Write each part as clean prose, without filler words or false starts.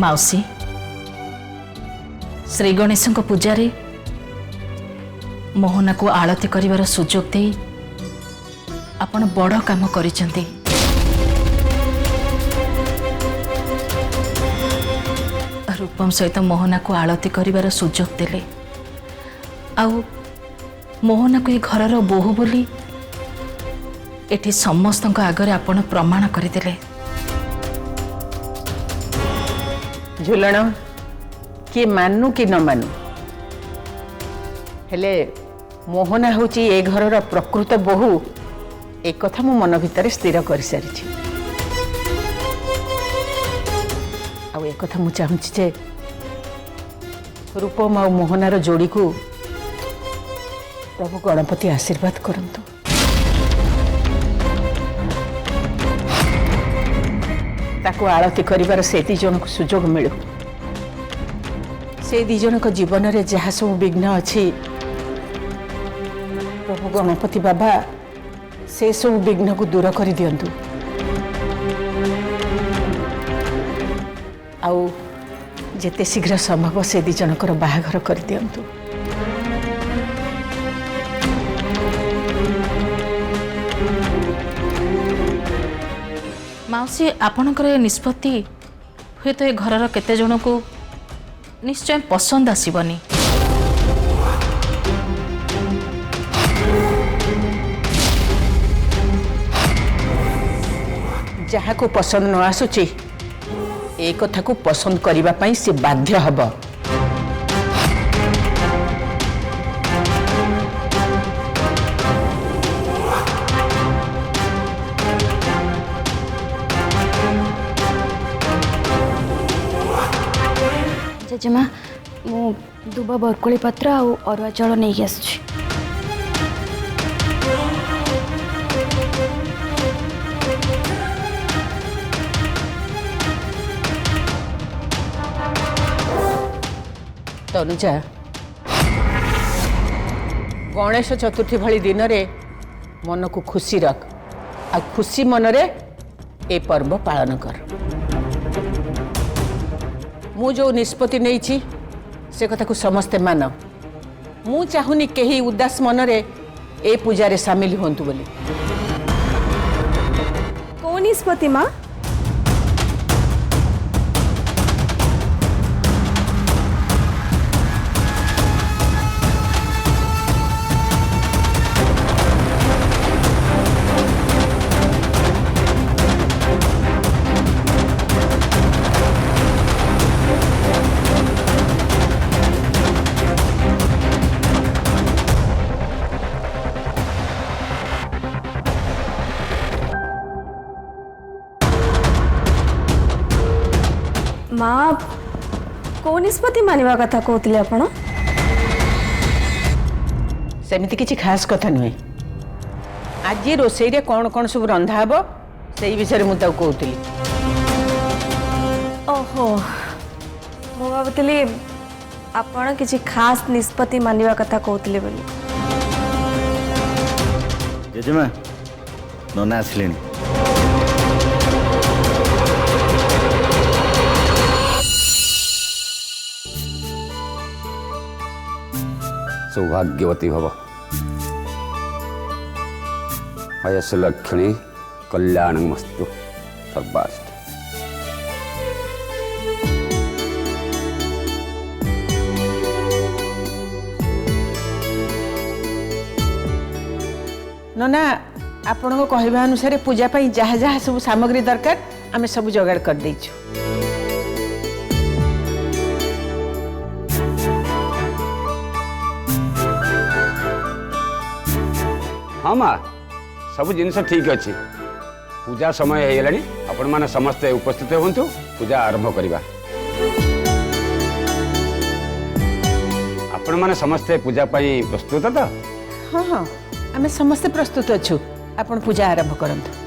माउसी श्री गणेश पूजा रे मोहना को आलती करिवार सुजोग दे आपण बड़ काम करिसेंती। रूपम सहित मोहना को आलती करिवार सुजोग देले आउ मोहना को ये घरर बोहू बोली एठी समस्त आगरे आपण प्रमाण करदेले। झुलन किए मानू कि न मानू हेले मोहना होची ए घरर प्रकृत बोहू एक कथा मो मन भितर स्थिर कर सारी। आउ एक कथा मु चाहूँगी जे रूपम आ मोहनार जोड़ी को प्रभु गणपति आशीर्वाद करंतु। ताको आलती करिवार से दी जन को सुजोग मिलू। से दी जन को जीवन रे जहाँ सब विघ्न अच्छी प्रभु गणपति बाबा से सब विघ्न को दूर कर दियंतु। आउ जेते शीघ्र संभव से दी जनकर बाहाघर कर दियंतु। माउसी आपणकर ए निष्पत्ति हुए तो ए घरर केते जन को निश्चय पसंद आसीबनी। जहाँ को पसंद न आसुची ए कथा को पसंद करिबा पई से बाध्य हब। जेजेमा मु दुबा बरकोली पत्र आ अरुआ चाउल नहीं आस। तनुजा गणेश चतुर्थी भली दिन रे मन को खुशी रख आ खुशी मन रे ए पर्व पालन कर। मु जो निष्पत्ति नहीं से कथा को समस्ते मान। मु चाहूनी कहीं उदास मन रे ए पूजा रे शामिल होंतु बोली। कौन निष्पत्ति माँ? माँ कौ निष्पत्ति मानिबा कथा कहते आपण? सेमिति किछि खास कथा नुहे। आज रोषेई रे कौन कौन सब रंधा हबो सेई विषय मु ताऊ कहतली। ओहो मु भाबुतली आपण किछि खास निष्पत्ति मानिबा कथा कहतले बोली। जेजेमा नना आसलेनी। सौभाग्यवती भव हयस लक्ष्मी कल्याणमस्तु सर्वास्त। नना आपण को कहवा अनुसार पूजा पाई जहाँ जहाँ सब सामग्री दरकार आमे सब जोगाड़ कर देइछु। हाँ माँ सब जिनस ठीक अच्छी। पूजा समय हो गलानी आपण माने समस्ते उपस्थित होंतु पूजा आरंभ करिबा। आपण माने समस्ते पूजा पाई प्रस्तुत तो? हाँ हाँ आमे समस्ते प्रस्तुत अच्छु। आपण पूजा आरंभ करंतु।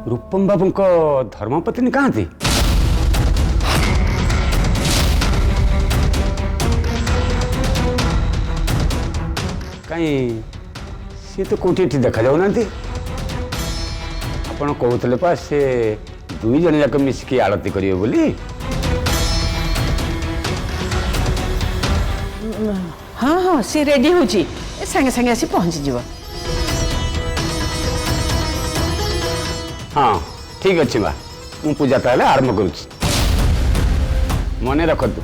रूपम बाबू को धर्मपत्नी कहाँ थी? କାହିଁ ସିଏ ତ କେଉଁଠି ଏଠି ଦେଖାଯାଉନାହାନ୍ତି। ଆପଣ କହୁଥିଲେ ପା ସେ 2 ଜଣ ଯାକ ମିଶିକି ଆଳତୀ କରିବେ ବୋଲି। ହଁ ହଁ ସେ ରେଡି ହେଉଛି ସାଙ୍ଗେ ସାଙ୍ଗେ ଆସି ପହଞ୍ଚିଯିବ। ହଁ ଠିକ୍ ଅଛି ମା, ମୁଁ ପୂଜା ତାହେଲେ ଆରମ୍ଭ କରୁଛି। ମନେ ରଖନ୍ତୁ,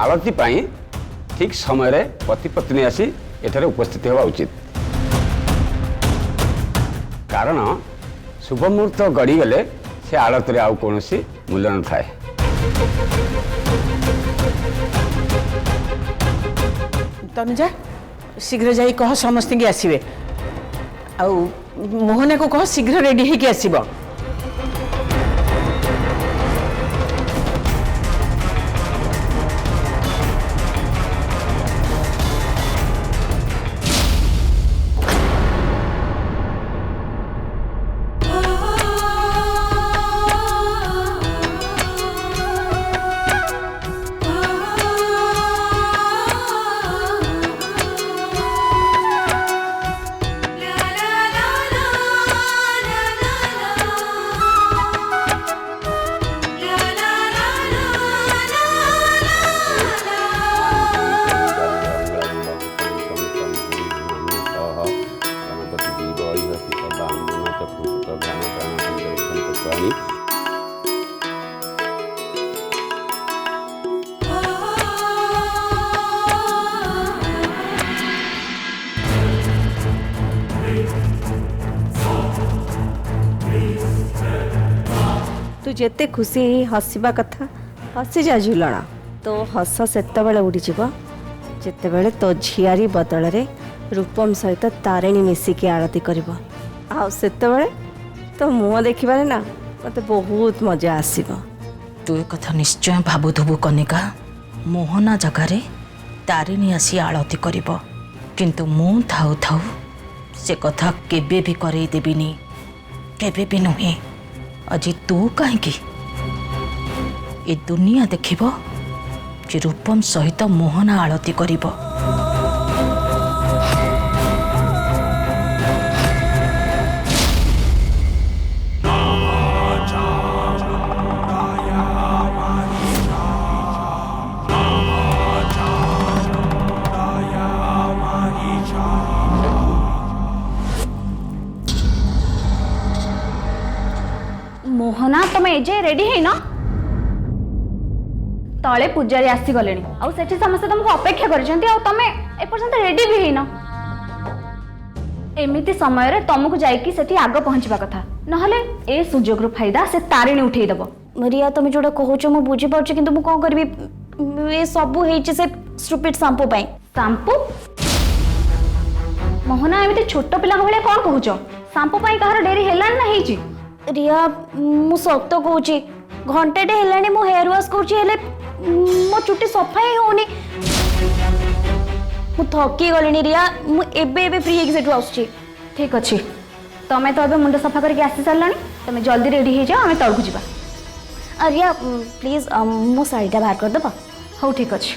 ଆଳତୀ ପାଇଁ ଠିକ୍ ସମୟରେ ପତି ପତ୍ନୀ ଆସି ଏଠାରେ ଉପସ୍ଥିତ ହେବା ଉଚିତ। କାରଣ ଶୁଭ ମୁହୂର୍ତ୍ତ ଗଡ଼ିଗଲେ ସେ ଆଳତୀରେ ଆଉ କୌଣସି ମୂଲ୍ୟ ନଥାଏ। ତନୁଜା ଶୀଘ୍ର ଯାଇ କହ ସମସ୍ତଙ୍କୁ ଆସିବେ। ଆଉ ମୋହନାକୁ କହ ଶୀଘ୍ର ରେଡି ହେଇକି ଆସିବ। तू जेते खुशी ही हसवा कथा हसी जा झुलना तो हस सेतबेले उड़ीजीव जेतेबेले तो झियारी बदल रे रूपम सहित तारिणी मिसिकी आरती करिवो। आ सेतबेले तो मुह देखिबारे ना मते बहुत मजा आसीबो। तू ए कथा निश्चय भाबुथुबु कनिका। मोहना जगारे तारिणी आसी आळती करिब, किंतु मु थाउ थाउ से कथा केबे भी करई देबिनी, केबे भी नुहे। अजी तू कहीं ए दुनिया देखिब जे रूपम सहित मोहना आळती करिब। मोहना तुम एजे रेडी है ना? तले पूजारी आसी गले आउ सेठी समस्त तुमको अपेक्षा करछंती आउ तमे ए पर्यंत रेडी भी है ना। एमिति समय रे तुमको जाईकी सेठी आग पहुंचबा कथा, नहले ए सुजोग रो फायदा से तारिणी उठेई दबो। मरिया तुम जोड़ा कहूचो मु बुझी पाउछ, किंतु मु कोन करबी? ए सब हेछि से स्टुपिड शैम्पू पई। शैम्पू? मोहना एमिति छोट पिला भले कोन कहूचो? शैम्पू पई कहार डेरी हेलान ना हेछि? रिया मु सत कहूची, घंटे टे हेलानी मु हेयर वाश करची, हेले मो चुटी सफा ही होनी। मु थकी गलिनी रिया, मु एबे एबे फ्री हेक सेटु आउची। ठीक अछि, तमे तो अबे मुंड सफा करके आसी सारलानी, तमे जल्दी रेडी हे जाओ, हमें तळकु जिबा। रिया प्लीज मो साड़ीटा बाहर कर दबा। हो ठीक अछि।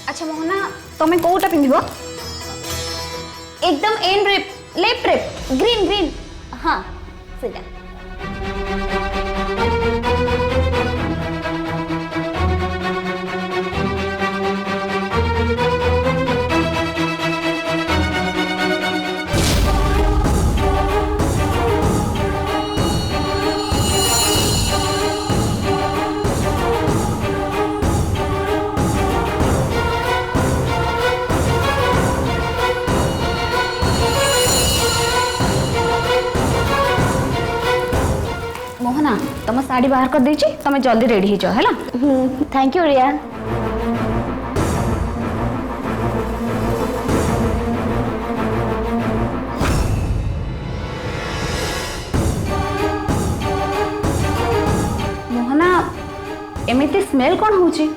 अच्छा मोहना तमे कोटा पिंधिबो? एकदम एंड रिप, लेफ्ट रिप, ग्रीन ग्रीन। हाँ सेटा। मोहना तुम साड़ी बाहर कर दीची, तुम जल्दी रेडी हो जाओ है ना। थैंक यू रिया। मोहना एमिति स्मेल कौन होची?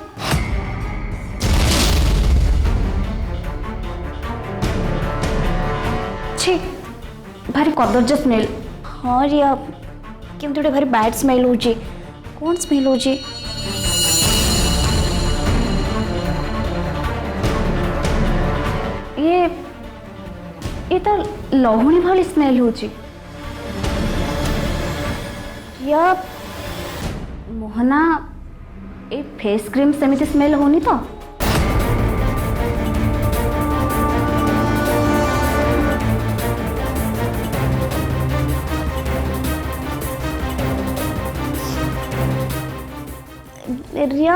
छी भारी कदर्ज स्मेल। हाँ रिया केमती गोटे भारी बैड स्मेल हो कौन स्मेल हो ये तो लहुणी भाली स्मेल हो या मोहना ए फेस क्रीम सेमिति स्मेल होनी तो रिया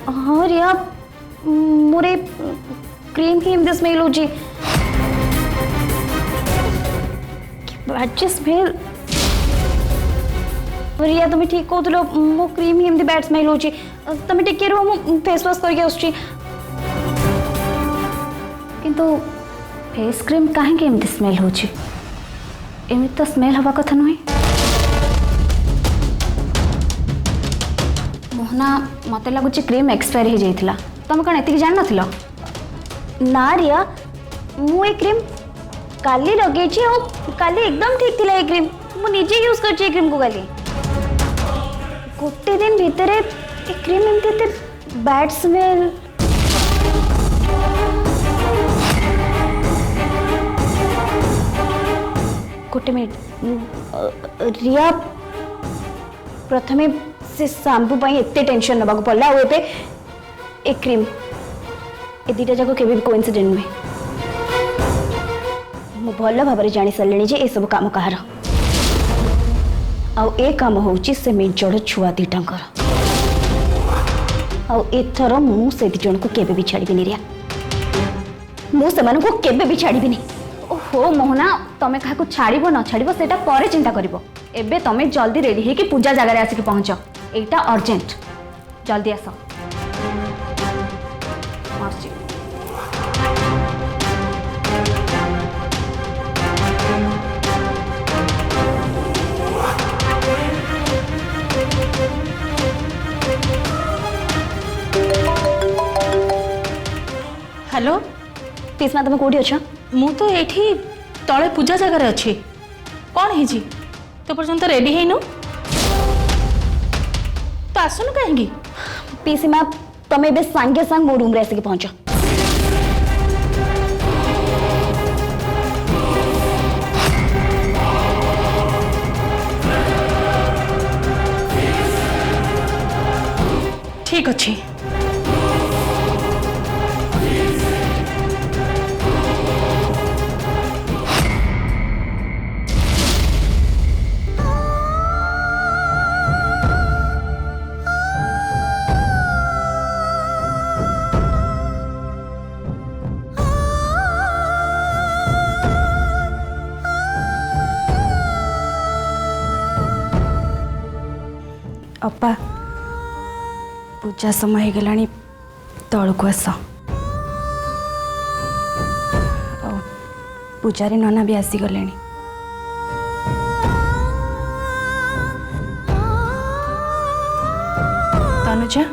हाँ रिया मोरे क्रीम की एमती स्मेल हो बैड स्मेल रिया तुम्हें ठीक कहूल मो क्रीम ही एमती बैड स्मेल हो तुम टिके रुह मु फेस वाश करके आसुची किंतु फेस क्रीम कहीं एमती स्मेल हो एमती तो स्मेल हवा कथा नुहे मोहना मत लगुच क्रीम एक्सपायर हो जाइथिला तुम कौन एति जान नथिलो ना रिया मु ए क्रीम काली लगे काली एकदम ठीक थिला ए क्रीम मु निजे यूज करची क्रीम को काली गोटे दिन भितर ए क्रीम एमती बैड स्मेल गोटे मिनट रिया प्रथमे से शैम्पू एते टेंशन नवा पड़ा ए क्रीम ए दुटा जाक के कोइंसिडेंट नुहे मु भल भाव जानी सारे जे ए सब काम कहार आउ ए काम होची से मेजड़ छुआ दुटाकर आउ एथर मु से जन को केबे भी छाड़बी रिया मु से केबे भी छाड़बी ओहो मोहना तमें क्या छाड़ न छाड़ से पर चिंता कर एबे तमें जल्दी रेडी है कि पूजा जगह आसिक पहुंच एटा अर्जेंट जल्दी आस हेलो तीसमा तुम कौटी अच्छा मु तो एठी तले पूजा जगार अच्छी कौन है तो पर्यंत रेडी है तो आसनु कहीं पीसीमा तुम ए सांगे सांग मो रूम रे आसिक पहुंच ठीक अच्छी अपा पूजा समय हो गलानी तल को आस पूजारी नना भी आसीगले तनुजा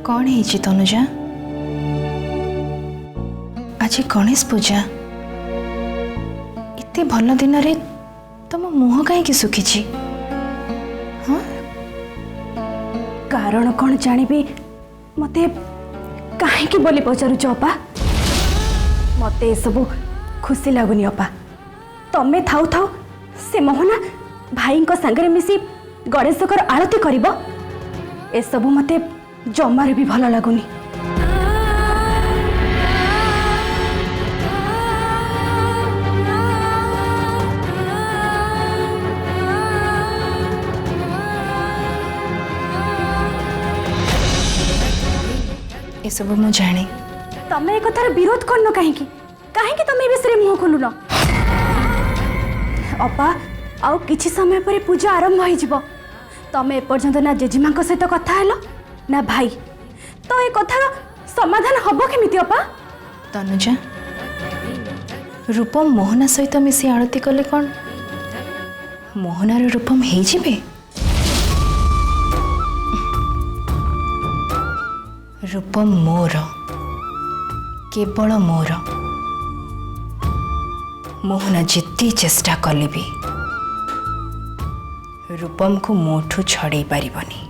कौन है तनुजा आज गणेश पूजा इतने भल दिन रे तुम मुह कहीं सुखी हाँ कारण कौन जानी मते कहीं बोली पचारुच अपा मते सब खुशी लगुनि अपा तमें थाउ थाउ से मोहना भाई सांगे मिसी गणेशकर आरती करिबो ए सब मते जमारे भी भल लगुनि ये सब मु जाने तमें एक कथार विरोध करन कहीं तमें विषय मुह खोलुन अपा आउ किछि समय पर पूजा आरंभ हो तमें एपर्यंत ना जेजेमा सहित कथा हेलो ना भाई तो ये कथार समाधान हब केमिति अपा तनुजा रूपम मोहना सहित मिसी आरती कले कौन मोहनार रूपम हो जिबे? रूपम मोर, केवल मोर। मोहना जिते चेष्टा कले भी रूपम को मोठू छड़े पारिबनी।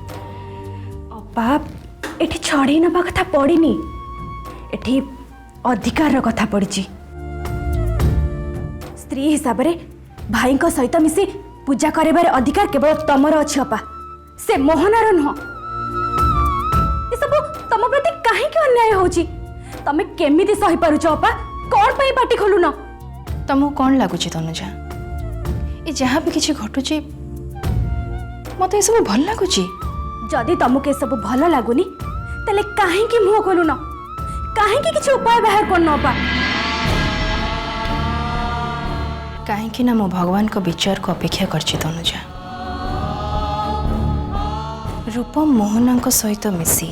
बाप एठी छड़े नबा कथा पड़ीनी, एठी अधिकार कथा पड़ी। स्त्री हिसाब रे भाई सहित मिसी पूजा करार अधिकार केवल तमर अच्छी अपा, से मोहनार नुह। ये सब तम प्रति कहीं अन्याय होची? तमे केमिति सही पारुछ अपा? कौन पई पाटी खोलुन? तुमको कौन लगुच तनुजा? ये जहाँ भी किसी घटुची मत ये सब भल लगुच? जदि तुमको ये सब भल लगुनी तेले काहे मुह खोलुन? काहे किसी उपाय बाहर करन अपा? कहीं ना मो भगवान को विचार को अपेक्षा करछि तनुजा। रूपम मोहना सहित मिसी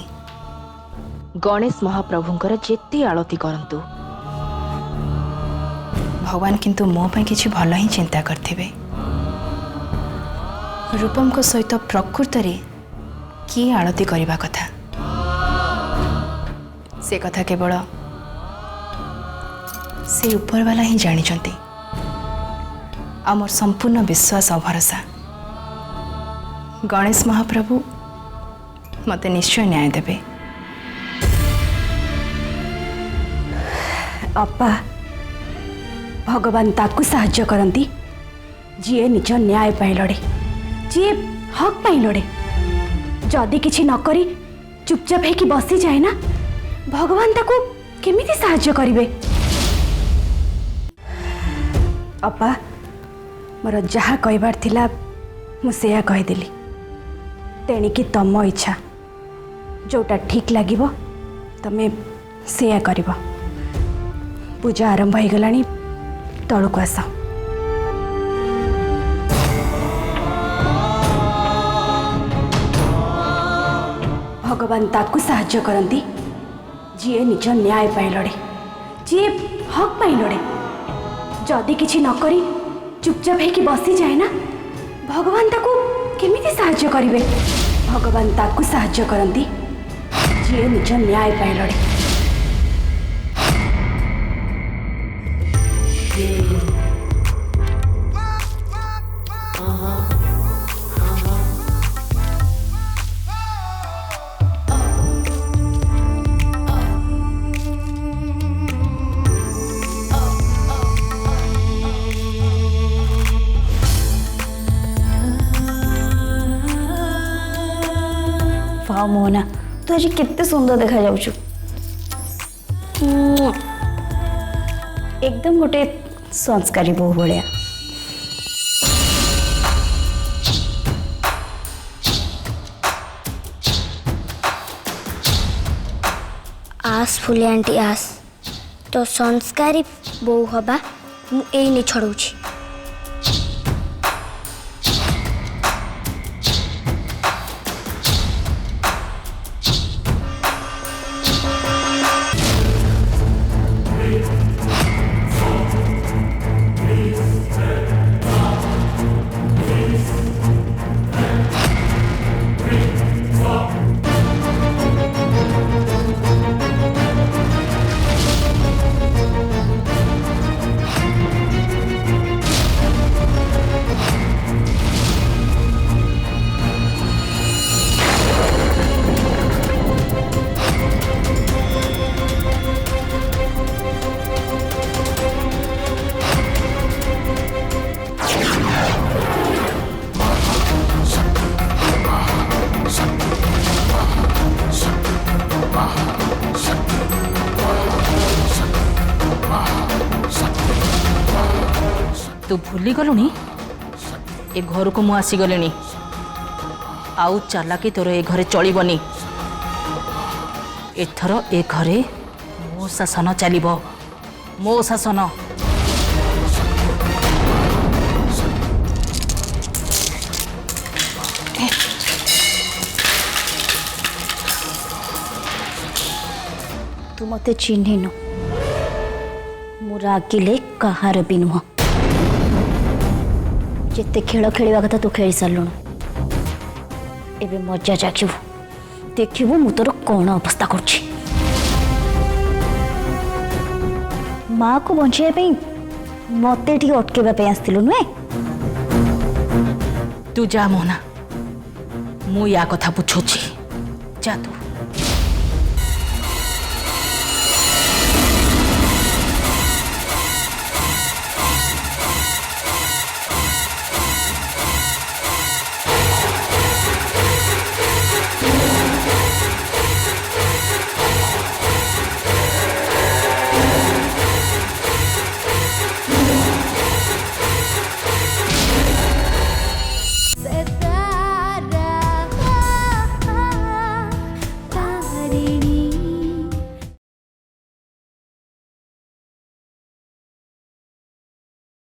गणेश महाप्रभुंकर जेते आलती करंतु भगवान किंतु मो ପାଇଁ किछि भल ही चिंता करथिबे। रूपम को सहित प्रकृत रे किए आलती करबा कथा से कथा केवल से ऊपर वाला ही जानी चंती। आमर संपूर्ण विश्वास और भरोसा गणेश महाप्रभु मते निश्चय न्याय देबे। अपा भगवान ताकू साहाय्य करती जी निज न्याय पाई लड़े, जी हक पाई लड़े। जदि किछि न करी चुपचाप है कि बसी जाए ना, भगवान ताकू केमिति साहाय्य करिवे? अपा मोर जहा कहबार थिला मु सेया कहिदेली। तेणिकी तम इच्छा जोटा ठीक लागिबो तमे सेया करिबो। पूजा आरंभ हो गलानी, तलू आस। भगवान ताकू साहाय्य करती जी निज न्याय पाई लड़े, जी हक पाई लड़े। जदि किछि न करी चुपचाप है कि बसी जाए ना, भगवान ताकू केमिति साहाय्य करिवे? भगवान ताकू साहाय्य करती जी निज न्याय पाई लड़े। वाह मोहना, तू आज केते सुंदर देखा जाउछु। एकदम गोटे संस्कारी बहु भाया। आस फुले आंटी आस, तो संस्कारी बहु हवा मु एई छड़ौछि। तू भूली गलुनी ए घर को मु आसीगलेनी। आउ चालाकी तोर ए घरे चलिबनी। एथर ए घरे मो शासन चलिबो, मो शासन। तू मते चिन्हिनु, ମୁଁ ରାଗିଲେ କାହାର ବି ନୁହଁ। ଯେତେ ଖେଳ ଖେଳିବା କଥା ତୁ ଖେଳି ସାରିଲୁଣୁ। ଏବେ ମଜା ଜାଗିବୁ, ଦେଖିବୁ ମୁଁ ତୋର କ'ଣ ଅବସ୍ଥା କରୁଛି। ମାଆକୁ ବଞ୍ଚେଇବା ପାଇଁ ମତେ ଟିକେ ଅଟକେଇବା ପାଇଁ ଆସିଥିଲୁ ନୁହେଁ? ତୁ ଯା ମୋହନା, ମୁଁ ୟା କଥା ବୁଝୁଛି। ଯା ତୁ।